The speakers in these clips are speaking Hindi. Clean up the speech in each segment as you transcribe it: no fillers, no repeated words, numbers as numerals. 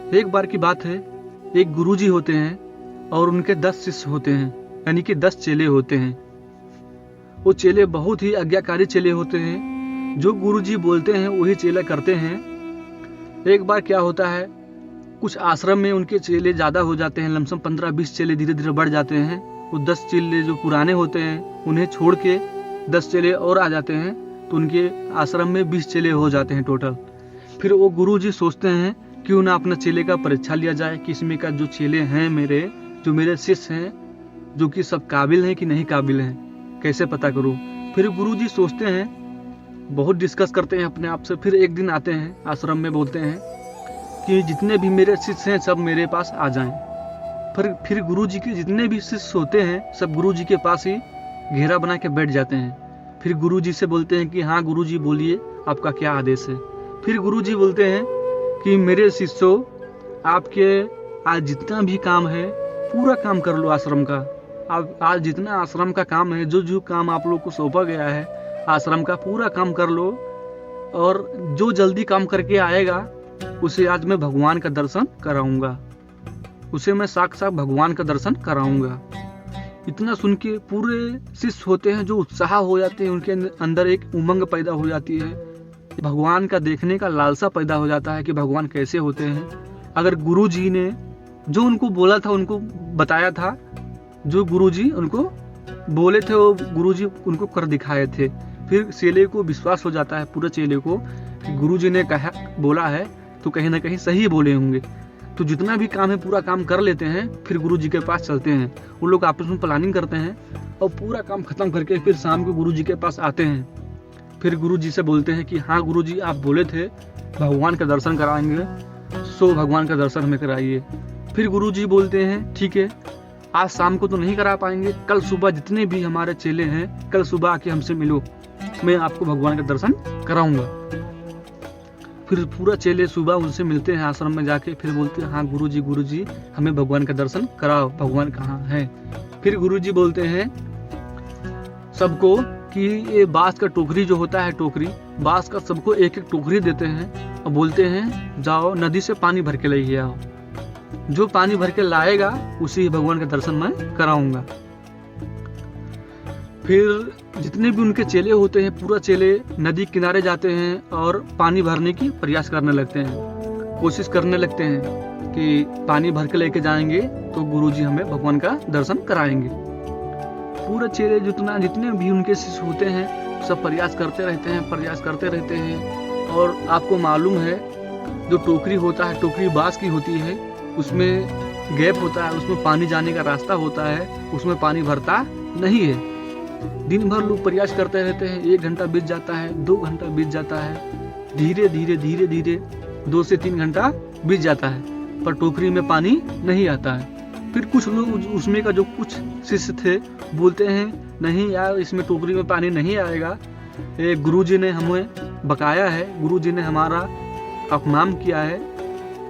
एक बार की बात है, एक गुरुजी होते हैं और उनके 10 शिष्य होते हैं, यानी कि 10 चेले होते हैं। वो चेले बहुत ही आज्ञाकारी चेले होते हैं, जो गुरुजी बोलते हैं वही चेले करते हैं। एक बार क्या होता है, कुछ आश्रम में उनके चेले ज़्यादा हो जाते हैं, लमसम 15-20 चेले धीरे धीरे बढ़ जाते हैं। वो 10 चेले जो पुराने होते हैं उन्हें छोड़ के 10 चेले और आ जाते हैं, तो उनके आश्रम में 20 चेले हो जाते हैं टोटल। फिर वो गुरुजी सोचते हैं क्यों ना अपना चेले का परीक्षा लिया जाए कि इसमें का जो चेले हैं जो मेरे शिष्य हैं, जो कि सब काबिल हैं कि नहीं काबिल हैं, कैसे पता करूं। फिर गुरुजी सोचते हैं, बहुत डिस्कस करते हैं अपने आप से। फिर एक दिन आते हैं आश्रम में, बोलते हैं कि जितने भी मेरे शिष्य हैं सब मेरे पास आ जाएं। फिर गुरुजी के जितने भी शिष्य होते हैं सब गुरुजी के पास ही घेरा बना के बैठ जाते हैं। फिर गुरुजी से बोलते हैं कि हाँ गुरुजी बोलिए, आपका क्या आदेश है। फिर गुरुजी बोलते हैं कि मेरे शिष्यों, आपके आज जितना भी काम है पूरा काम कर लो आश्रम का। आप आज जितना आश्रम का काम है, जो काम आप लोग को सौंपा गया है आश्रम का, पूरा काम कर लो। और जो जल्दी काम करके आएगा उसे आज मैं भगवान का दर्शन कराऊंगा, उसे मैं साक्षात भगवान का दर्शन कराऊंगा। इतना सुन के पूरे शिष्य होते हैं जो उत्साह हो जाते हैं, उनके अंदर एक उमंग पैदा हो जाती है, भगवान का देखने का लालसा पैदा हो जाता है कि भगवान कैसे होते हैं। अगर गुरुजी ने जो उनको बोला था, उनको बताया था, जो गुरुजी उनको बोले थे वो गुरुजी उनको कर दिखाए थे। फिर चेले को विश्वास हो जाता है, पूरे चेले को, कि गुरुजी ने कहा बोला है तो कहीं ना कहीं सही बोले होंगे। तो जितना भी काम है पूरा काम कर लेते हैं। फिर गुरुजी के पास चलते हैं, वो लोग आपस में प्लानिंग करते हैं और पूरा काम खत्म करके फिर शाम को गुरुजी के पास आते हैं। फिर गुरुजी से बोलते हैं कि हाँ गुरुजी, आप बोले थे भगवान का दर्शन कराएंगे, सो भगवान का दर्शन हमें कराइए। फिर गुरुजी बोलते हैं ठीक है, आज शाम को तो नहीं करा पाएंगे, कल सुबह जितने भी हमारे चेले हैं कल सुबह आके हमसे मिलो, मैं आपको भगवान का दर्शन कराऊंगा। फिर पूरा चेले सुबह उनसे मिलते हैं आश्रम में जाके। फिर बोलते हैं हाँ गुरुजी हमें भगवान का दर्शन कराओ, भगवान कहाँ है। फिर गुरुजी बोलते हैं सबको कि ये बांस का टोकरी जो होता है, टोकरी बांस का, सबको एक एक टोकरी देते हैं और बोलते हैं जाओ नदी से पानी भर के लेके आओ, जो पानी भर के लाएगा उसी भगवान का दर्शन मैं कराऊंगा। फिर जितने भी उनके चेले होते हैं पूरा चेले नदी किनारे जाते हैं और पानी भरने की प्रयास करने लगते हैं, कोशिश करने लगते हैं कि पानी भर के लेके जाएंगे तो गुरुजी हमें भगवान का दर्शन कराएंगे। पूरे चेले जितने भी उनके शिष्य होते हैं सब प्रयास करते रहते हैं। और आपको मालूम है जो टोकरी होता है, टोकरी बांस की होती है, उसमें गैप होता है, उसमें पानी जाने का रास्ता होता है, उसमें पानी भरता नहीं है। दिन भर लोग प्रयास करते रहते हैं, 1 घंटा बीत जाता है, 2 घंटा बीत जाता है, धीरे धीरे 2 से 3 घंटा बीत जाता है, पर टोकरी में पानी नहीं आता है। फिर कुछ लोग उसमें का जो कुछ शिष्य थे बोलते हैं नहीं यार, इसमें टोकरी में पानी नहीं आएगा, गुरुजी ने हमें बकाया है, गुरुजी ने हमारा अपमान किया है,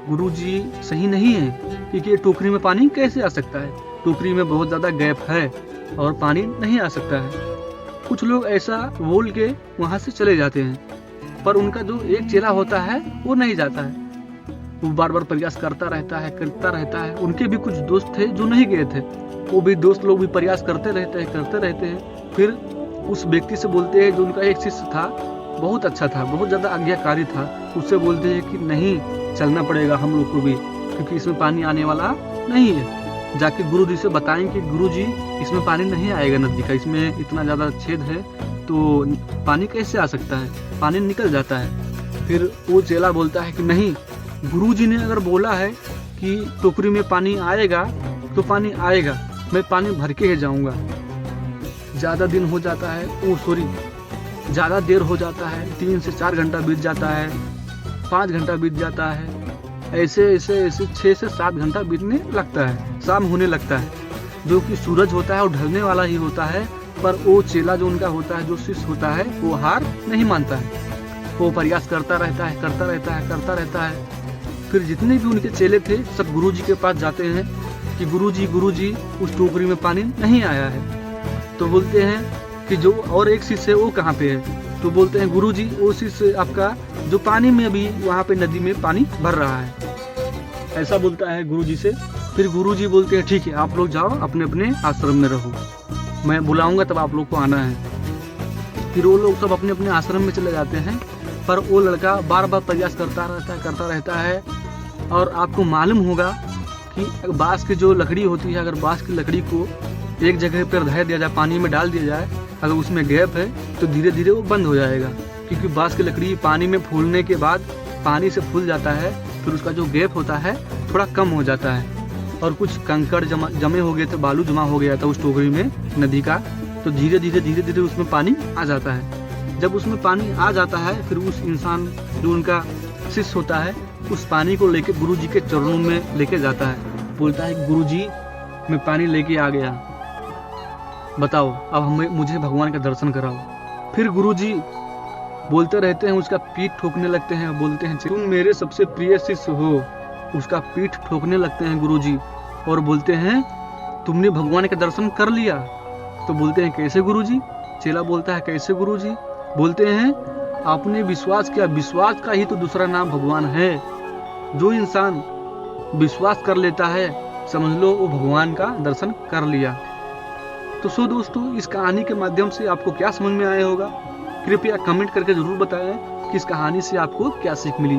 गुरुजी सही नहीं है, क्योंकि ये टोकरी में पानी कैसे आ सकता है, टोकरी में बहुत ज़्यादा गैप है और पानी नहीं आ सकता है। कुछ लोग ऐसा बोल के वहाँ से चले जाते हैं, पर उनका जो एक चेला होता है वो नहीं जाता है, वो बार बार प्रयास करता रहता है। उनके भी कुछ दोस्त थे जो नहीं गए थे, वो भी दोस्त लोग भी प्रयास करते रहते हैं। फिर उस व्यक्ति से बोलते हैं, जो उनका एक शिष्य था, बहुत अच्छा था, बहुत ज़्यादा आज्ञाकारी था, उससे बोलते हैं कि नहीं चलना पड़ेगा हम लोग को भी, क्योंकि इसमें पानी आने वाला नहीं है। जाके गुरुजी से बताएं कि गुरुजी इसमें पानी नहीं आएगा नदी का, इसमें इतना ज़्यादा छेद है तो पानी कैसे आ सकता है, पानी निकल जाता है। फिर वो चेला बोलता है कि नहीं, गुरुजी ने अगर बोला है कि टोकरी में पानी आएगा तो पानी आएगा, मैं पानी भर के ही जाऊँगा। ज़्यादा दिन हो जाता है, ज़्यादा देर हो जाता है, 3 से 4 घंटा बीत जाता है, 5 घंटा बीत जाता है, ऐसे 6 से 7 घंटा बीतने लगता है, शाम होने लगता है, जो कि सूरज होता है और ढलने वाला ही होता है। पर वो चेला जो उनका होता है, जो शिष्य होता है, वो हार नहीं मानता है, वो प्रयास करता रहता है। फिर जितने भी उनके चेले थे सब गुरुजी के पास जाते हैं कि गुरुजी उस टोकरी में पानी नहीं आया है। तो बोलते हैं कि जो और एक शिष्य है वो कहाँ पे है, तो बोलते हैं गुरुजी वो शिष्य आपका जो पानी में अभी वहाँ पे नदी में पानी भर रहा है। ऐसा बोलता है गुरुजी से। फिर गुरुजी बोलते हैं ठीक है, आप लोग जाओ अपने अपने आश्रम में रहो, मैं बुलाऊंगा तब आप लोग को आना है। फिर वो लोग सब अपने अपने आश्रम में चले जाते हैं, पर वो लड़का बार बार प्रयास करता रहता है। और आपको मालूम होगा कि बांस की जो लकड़ी होती है, अगर बांस की लकड़ी को एक जगह पर धर दिया जाए, पानी में डाल दिया जाए, अगर उसमें गैप है तो धीरे धीरे वो बंद हो जाएगा, क्योंकि बांस की लकड़ी पानी में फूलने के बाद पानी से फूल जाता है, फिर उसका जो गैप होता है थोड़ा कम हो जाता है। और कुछ कंकड़ जमे हो गए थे, बालू जमा हो गया था उस टोकरी में नदी का, तो धीरे धीरे उसमें पानी आ जाता है। जब उसमें पानी आ जाता है, फिर उस इंसान जो उनका शिष्य होता है उस पानी को लेके गुरुजी के चरणों में लेके जाता है, बोलता है गुरुजी मैं पानी लेके आ गया, बताओ अब मुझे भगवान का दर्शन कराओ। फिर गुरुजी बोलते रहते हैं, उसका पीठ ठोकने लगते हैं, बोलते हैं तुम मेरे सबसे प्रिय शिष्य हो। उसका पीठ ठोकने लगते हैं गुरुजी और बोलते हैं तुमने भगवान का दर्शन कर लिया। तो बोलते हैं कैसे गुरुजी? चेला बोलता है कैसे गुरुजी? बोलते हैं आपने विश्वास किया, विश्वास का ही तो दूसरा नाम भगवान है। जो इंसान विश्वास कर लेता है समझ लो वो भगवान का दर्शन कर लिया। तो दोस्तों, इस कहानी के माध्यम से आपको क्या समझ में आया होगा? कृपया कमेंट करके जरूर बताएं कि इस कहानी से आपको क्या सीख मिली।